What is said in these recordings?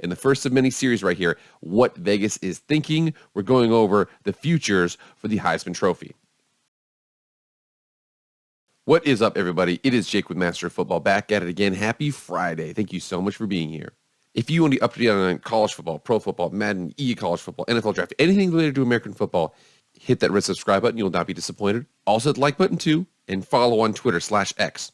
in the first of many series right here, what Vegas is thinking. We're going over the futures for the Heisman Trophy. What is up, everybody? It is Jake with Master of Football back at it again. Happy Friday. Thank you so much for being here. If you want to be up to date on college football, pro football, Madden, college football, NFL draft, anything related to American football, hit that red subscribe button. You'll not be disappointed. Also, the like button too, and follow on Twitter /X.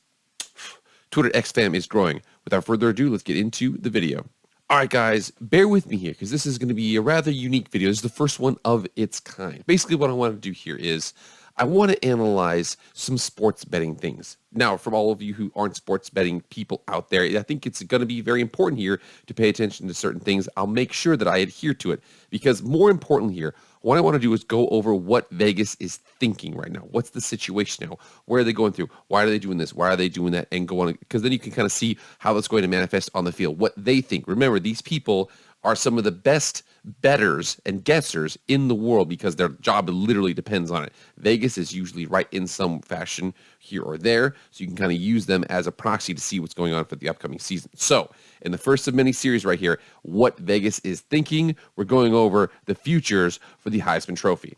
Twitter X fam is growing. Without further ado, let's get into the video. All right, guys, bear with me here because this is going to be a rather unique video. This is the first one of its kind. Basically, what I want to do here is I want to analyze some sports betting things. Now, from all of you who aren't sports betting people out there, I think it's going to be very important here to pay attention to certain things. I'll make sure that I adhere to it because more important here, what I want to do is go over what Vegas is thinking right now. What's the situation now? Where are they going through? Why are they doing this? Why are they doing that? And go on, because then you can kind of see how it's going to manifest on the field, what they think. Remember, these people are some of the best bettors and guessers in the world because their job literally depends on it. Vegas is usually right in some fashion here or there, so you can kind of use them as a proxy to see what's going on for the upcoming season. So, in the first of many series right here, what Vegas is thinking, we're going over the futures for the Heisman Trophy.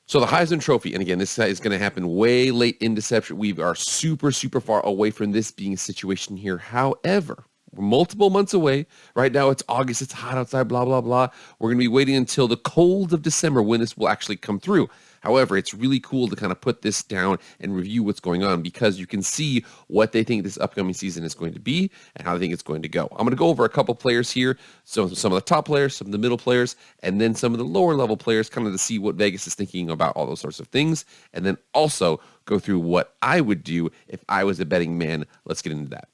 So the Heisman Trophy, and again, this is going to happen way late in December. We are super, super far away from this being a situation here. However, we're multiple months away. Right now, it's August. It's hot outside, blah, blah, blah. We're going to be waiting until the cold of December when this will actually come through. However, it's really cool to kind of put this down and review what's going on because you can see what they think this upcoming season is going to be and how they think it's going to go. I'm going to go over a couple players here. So some of the top players, some of the middle players, and then some of the lower level players kind of to see what Vegas is thinking about all those sorts of things. And then also go through what I would do if I was a betting man. Let's get into that.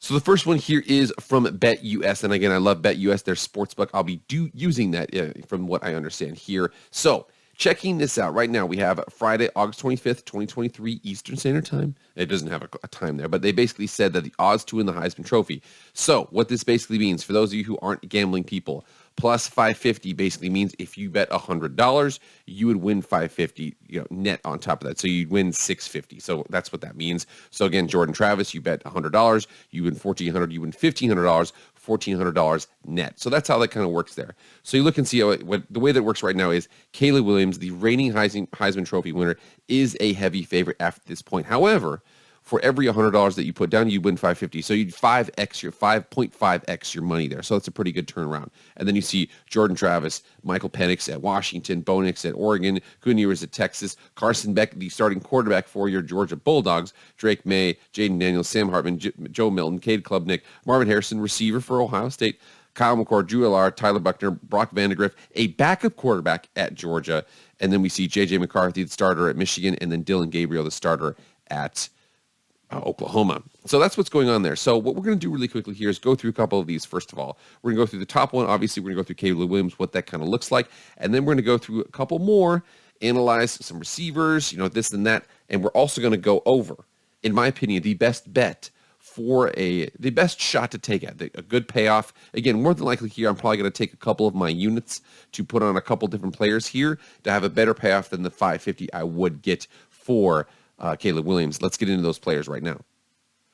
So the first one here is from BetUS, and again, I love BetUS, their sportsbook. I'll be using that from what I understand here. So checking this out right now, we have Friday, August 25th, 2023, Eastern Standard Time. It doesn't have a time there, but they basically said that the odds to win the Heisman Trophy. So what this basically means, for those of you who aren't gambling people, plus 550 basically means if you bet $100, you would win 550, net on top of that. So you'd win 650. So that's what that means. So again, Jordan Travis, you bet $100, you win $1,400, you win $1,500, $1,400 net. So that's how that kind of works there. So you look and see how the way that it works right now is Caleb Williams, the reigning Heisman Trophy winner, is a heavy favorite after this point. However, for every $100 that you put down, you win 550. So you'd 5.5x your money there. So that's a pretty good turnaround. And then you see Jordan Travis, Michael Penix at Washington, Bo Nix at Oregon, Goodyears at Texas, Carson Beck, the starting quarterback for your Georgia Bulldogs, Drake May, Jaden Daniels, Sam Hartman, Joe Milton, Cade Klubnik, Marvin Harrison, receiver for Ohio State, Kyle McCord, Drew Allard, Tyler Buckner, Brock Vandegrift, a backup quarterback at Georgia. And then we see J.J. McCarthy, the starter at Michigan, and then Dylan Gabriel, the starter at Oklahoma. So that's what's going on there. So what we're going to do really quickly here is go through a couple of these. First of all, we're going to go through the top one. Obviously, we're going to go through Caleb Williams, what that kind of looks like. And then we're going to go through a couple more, analyze some receivers, this and that. And we're also going to go over, in my opinion, the best bet for the best shot to take at, a good payoff. Again, more than likely here, I'm probably going to take a couple of my units to put on a couple different players here to have a better payoff than the 550 I would get for Caleb Williams. Let's get into those players right now.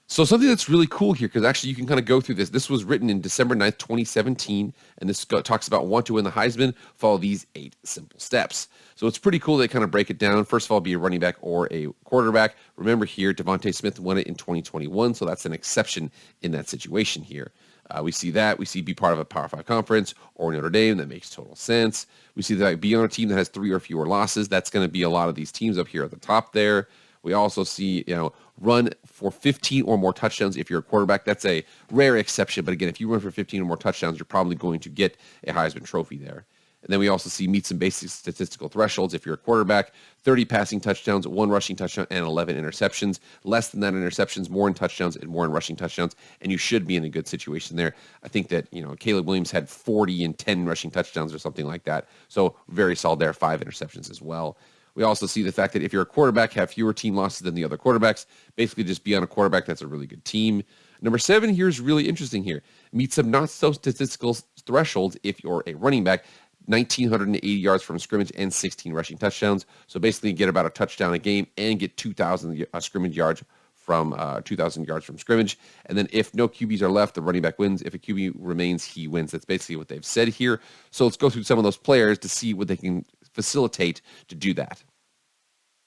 So something that's really cool here, because actually you can kind of go through this. This was written in December 9th, 2017, and this talks about want to win the Heisman, follow these 8 simple steps. So it's pretty cool they kind of break it down. First of all, be a running back or a quarterback. Remember here, Devontae Smith won it in 2021, so that's an exception in that situation here. We see that. We see be part of a Power 5 conference or Notre Dame. That makes total sense. We see that be on a team that has 3 or fewer losses. That's going to be a lot of these teams up here at the top there. We also see, run for 15 or more touchdowns if you're a quarterback. That's a rare exception. But again, if you run for 15 or more touchdowns, you're probably going to get a Heisman Trophy there. And then we also see meet some basic statistical thresholds if you're a quarterback, 30 passing touchdowns, 1 rushing touchdown, and 11 interceptions. Less than that interceptions, more in touchdowns, and more in rushing touchdowns. And you should be in a good situation there. I think that, Caleb Williams had 40 and 10 rushing touchdowns or something like that. So very solid there, 5 interceptions as well. We also see the fact that if you're a quarterback, have fewer team losses than the other quarterbacks. Basically, just be on a quarterback that's a really good team. Number 7 here is really interesting here. Meet some not-so-statistical thresholds if you're a running back. 1,980 yards from scrimmage and 16 rushing touchdowns. So basically get about a touchdown a game and get 2,000 scrimmage yards from 2,000 yards from scrimmage. And then if no QBs are left, the running back wins. If a QB remains, he wins. That's basically what they've said here. So let's go through some of those players to see what they can facilitate to do that.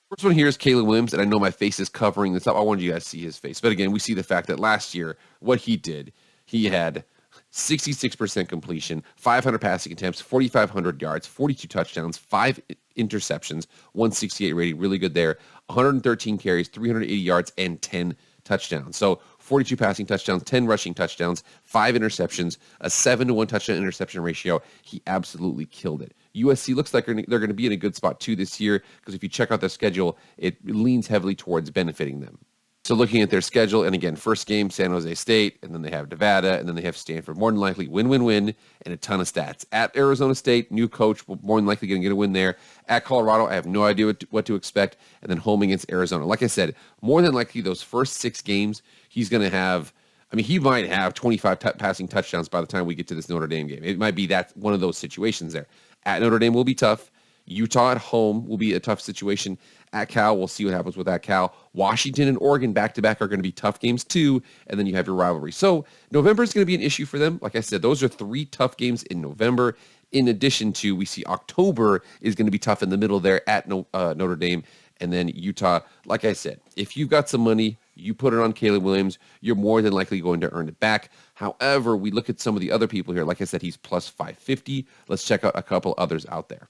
First one here is Caleb Williams, and I know my face is covering this up. I wanted you guys to see his face. But again, we see the fact that last year, what he did, he had 66% completion, 500 passing attempts, 4,500 yards, 42 touchdowns, 5 interceptions, 168 rating, really good there, 113 carries, 380 yards, and 10 touchdowns. So 42 passing touchdowns, 10 rushing touchdowns, 5 interceptions, a 7-to-1 touchdown interception ratio. He absolutely killed it. USC looks like they're going to be in a good spot too this year because if you check out their schedule, it leans heavily towards benefiting them. So looking at their schedule, and again, first game, San Jose State, and then they have Nevada, and then they have Stanford. More than likely, win, and a ton of stats. At Arizona State, new coach, will more than likely going to get a win there. At Colorado, I have no idea what to expect. And then home against Arizona. Like I said, more than likely, those first 6 games, he's going to have, he might have 25 passing touchdowns by the time we get to this Notre Dame game. It might be that one of those situations there. At Notre Dame will be tough. Utah at home will be a tough situation. At Cal, we'll see what happens with that Cal. Washington and Oregon back-to-back are going to be tough games too, and then you have your rivalry. So November is going to be an issue for them. Like I said, those are 3 tough games in November. In addition to, we see October is going to be tough in the middle there at Notre Dame, and then Utah. Like I said, if you've got some money, you put it on Caleb Williams, you're more than likely going to earn it back. However, we look at some of the other people here. Like I said, he's plus 550. Let's check out a couple others out there.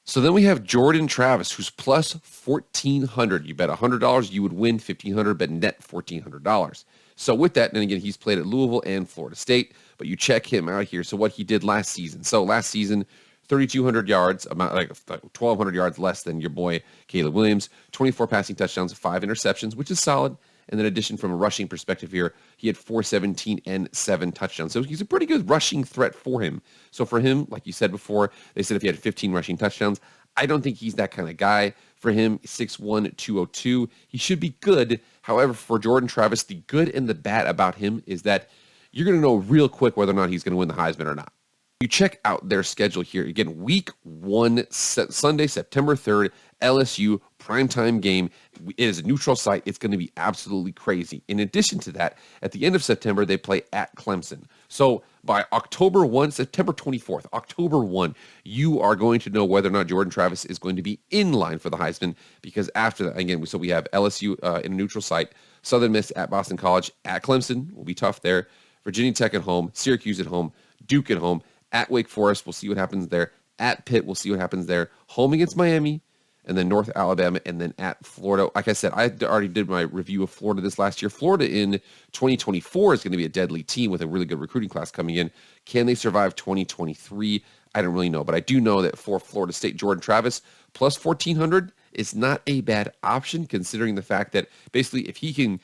So then we have Jordan Travis, who's plus 1,400. You bet $100, you would win $1,500, but net $1,400. So with that, and again, he's played at Louisville and Florida State, but you check him out here. So what he did last season. So last season, 3,200 yards, about like 1,200 yards less than your boy Caleb Williams, 24 passing touchdowns, 5 interceptions, which is solid. And then in addition, from a rushing perspective here, he had 417 and 7 touchdowns. So he's a pretty good rushing threat for him. So for him, like you said before, they said if he had 15 rushing touchdowns, I don't think he's that kind of guy. For him, 6'1", 202, he should be good. However, for Jordan Travis, the good and the bad about him is that you're going to know real quick whether or not he's going to win the Heisman or not. You check out their schedule here. Again, week 1, Sunday, September 3rd, LSU, primetime game. It is a neutral site. It's going to be absolutely crazy. In addition to that, at the end of September, they play at Clemson. So by October 1, September 24th, October 1, you are going to know whether or not Jordan Travis is going to be in line for the Heisman because after that, again, so we have LSU in a neutral site, Southern Miss at Boston College, at Clemson, will be tough there, Virginia Tech at home, Syracuse at home, Duke at home, at Wake Forest, we'll see what happens there. At Pitt, we'll see what happens there. Home against Miami, and then North Alabama, and then at Florida. Like I said, I already did my review of Florida this last year. Florida in 2024 is going to be a deadly team with a really good recruiting class coming in. Can they survive 2023? I don't really know, but I do know that for Florida State, Jordan Travis, plus 1,400 is not a bad option considering the fact that basically if he can,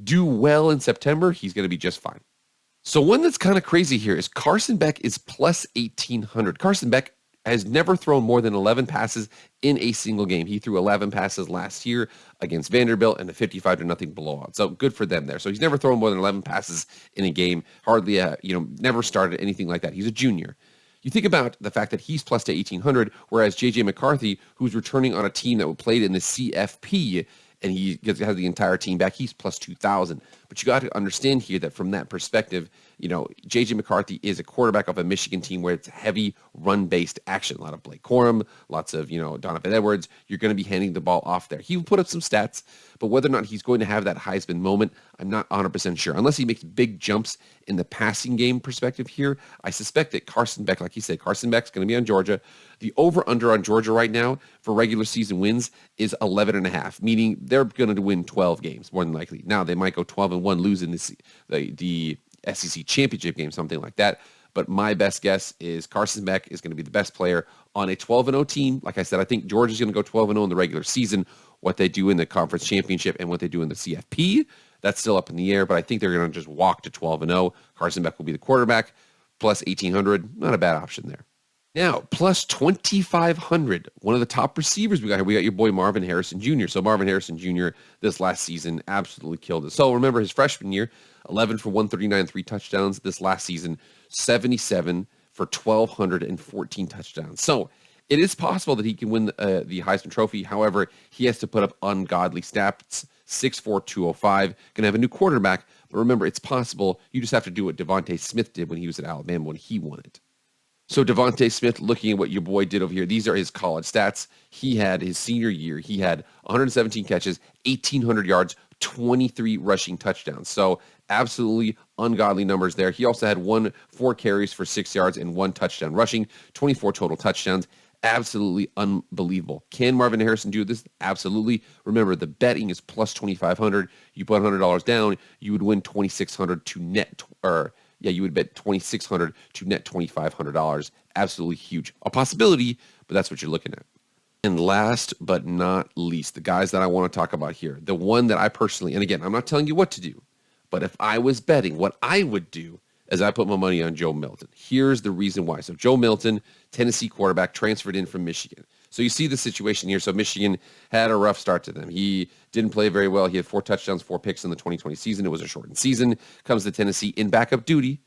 do well in September, he's going to be just fine. So one that's kind of crazy here is Carson Beck is plus 1,800. Carson Beck has never thrown more than 11 passes in a single game. He threw 11 passes last year against Vanderbilt and a 55-0 blowout. So good for them there. So he's never thrown more than 11 passes in a game. Hardly, never started anything like that. He's a junior. You think about the fact that he's plus to 1,800, whereas J.J. McCarthy, who's returning on a team that played in the CFP, and he has the entire team back, he's plus 2,000. But you got to understand here that from that perspective, J.J. McCarthy is a quarterback of a Michigan team where it's heavy run-based action. A lot of Blake Corum, lots of, Donovan Edwards. You're going to be handing the ball off there. He will put up some stats, but whether or not he's going to have that Heisman moment, I'm not 100% sure. Unless he makes big jumps in the passing game perspective here, I suspect that Carson Beck, like he said, Carson Beck's going to be on Georgia. The over-under on Georgia right now for regular season wins is 11.5, meaning they're going to win 12 games, more than likely. Now, they might go 12-1, losing the SEC championship game, something like that. But my best guess is Carson Beck is going to be the best player on a 12-0 team. Like I said, I think Georgia's going to go 12-0 in the regular season. What they do in the conference championship and what they do in the CFP, that's still up in the air. But I think they're going to just walk to 12-0. Carson Beck will be the quarterback, plus 1,800. Not a bad option there. Now, plus 2,500, one of the top receivers we got here. We got your boy Marvin Harrison Jr. So Marvin Harrison Jr. this last season absolutely killed it. So remember his freshman year, 11 for 139, 3 touchdowns. This last season, 77 for 1,214 touchdowns. So it is possible that he can win the Heisman Trophy. However, he has to put up ungodly stats 6'4", 205. Going to have a new quarterback. But remember, it's possible. You just have to do what Devontae Smith did when he was at Alabama when he won it. So Devontae Smith, looking at what your boy did over here, these are his college stats. He had his senior year, he had 117 catches, 1,800 yards, 23 rushing touchdowns. So absolutely ungodly numbers there. He also had 4 carries for 6 yards and 1 touchdown rushing, 24 total touchdowns. Absolutely unbelievable. Can Marvin Harrison do this? Absolutely. Remember, the betting is plus 2,500. You put $100 down, you would win 2,600 to net, you would bet 2,600 to net $2,500. Absolutely huge. A possibility, but that's what you're looking at. And last but not least, the guys that I want to talk about here, the one that I personally, and again, I'm not telling you what to do, but if I was betting, what I would do is I put my money on Joe Milton. Here's the reason why. So Joe Milton, Tennessee quarterback, transferred in from Michigan. So you see the situation here. So Michigan had a rough start to them. He didn't play very well. He had 4 touchdowns, 4 picks in the 2020 season. It was a shortened season. Comes to Tennessee in backup duty.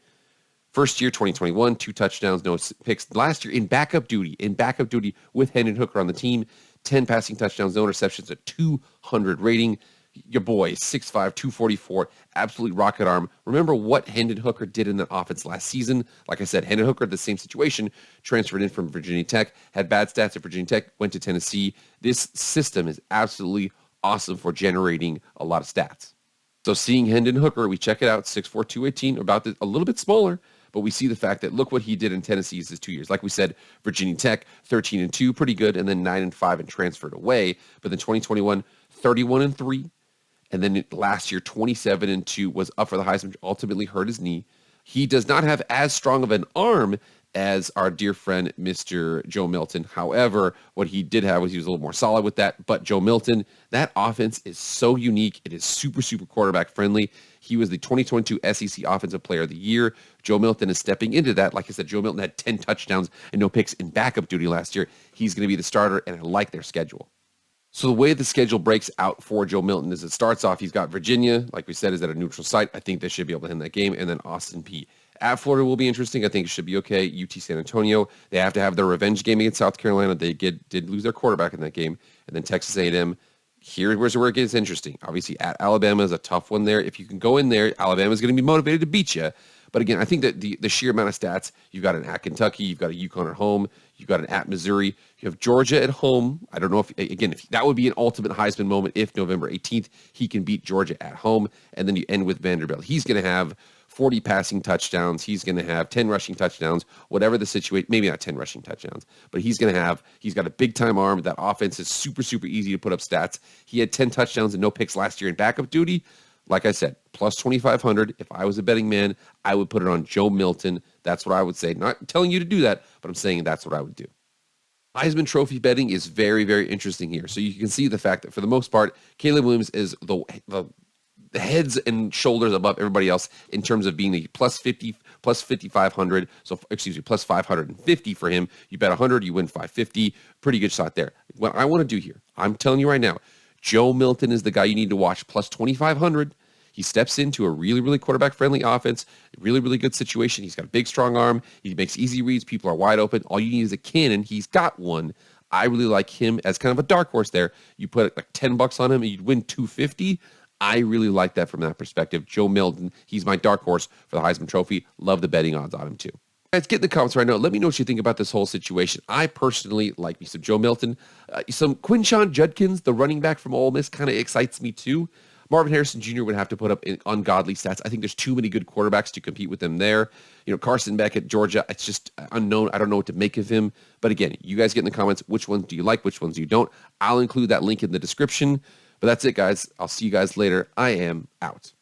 First year, 2021, 2 touchdowns, no picks. Last year in backup duty with Hendon Hooker on the team, 10 passing touchdowns, no interceptions, a 200 rating. Your boy, 6'5", 244, absolutely rocket arm. Remember what Hendon Hooker did in the offense last season? Like I said, Hendon Hooker, the same situation, transferred in from Virginia Tech, had bad stats at Virginia Tech, went to Tennessee. This system is absolutely awesome for generating a lot of stats. So seeing Hendon Hooker, we check it out, 6'4", 218, a little bit smaller, but we see the fact that look what he did in Tennessee his 2 years. Like we said, Virginia Tech, 13-2, pretty good, and then 9-5 and transferred away. But then 2021, 31-3. And then last year, 27-2, was up for the Heisman, ultimately hurt his knee. He does not have as strong of an arm as our dear friend, Mr. Joe Milton. However, what he did have was he was a little more solid with that. But Joe Milton, that offense is so unique. It is super, super quarterback friendly. He was the 2022 SEC Offensive Player of the Year. Joe Milton is stepping into that. Like I said, Joe Milton had 10 touchdowns and no picks in backup duty last year. He's going to be the starter, and I like their schedule. So the way the schedule breaks out for Joe Milton is it starts off, he's got Virginia, like we said, is at a neutral site. I think they should be able to win that game. And then Austin Peay. At Florida will be interesting. I think it should be okay. UT San Antonio, they have to have their revenge game against South Carolina. They did lose their quarterback in that game. And then Texas A&M. Here's where it gets interesting. Obviously, at Alabama is a tough one there. If you can go in there, Alabama is going to be motivated to beat you. But again, I think that the sheer amount of stats, you've got an at Kentucky, you've got a UConn at home, you've got an at Missouri, you have Georgia at home. I don't know if that would be an ultimate Heisman moment if November 18th he can beat Georgia at home. And then you end with Vanderbilt. He's going to have 40 passing touchdowns. He's going to have 10 rushing touchdowns, whatever the situation, maybe not 10 rushing touchdowns, but he's got a big time arm. That offense is super, super easy to put up stats. He had 10 touchdowns and no picks last year in backup duty. Like I said, plus 2,500. If I was a betting man, I would put it on Joe Milton. That's what I would say. Not telling you to do that, but I'm saying that's what I would do. Heisman Trophy betting is very, very interesting here. So you can see the fact that for the most part, Caleb Williams is the heads and shoulders above everybody else in terms of being the plus 50, plus 5,500. So, plus 550 for him. You bet 100, you win 550. Pretty good shot there. What I want to do here, I'm telling you right now, Joe Milton is the guy you need to watch, plus 2,500. He steps into a really, really quarterback-friendly offense, really, really good situation. He's got a big, strong arm. He makes easy reads. People are wide open. All you need is a cannon. He's got one. I really like him as kind of a dark horse there. You put like $10 on him and you'd win 250. I really like that from that perspective. Joe Milton, he's my dark horse for the Heisman Trophy. Love the betting odds on him too. Guys, get in the comments right now. Let me know what you think about this whole situation. I personally like me some Joe Milton. Some Quinshon Judkins, the running back from Ole Miss, kind of excites me too. Marvin Harrison Jr. would have to put up ungodly stats. I think there's too many good quarterbacks to compete with them there. Carson Beck at Georgia, it's just unknown. I don't know what to make of him. But again, you guys get in the comments which ones do you like, which ones you don't. I'll include that link in the description. But that's it, guys. I'll see you guys later. I am out.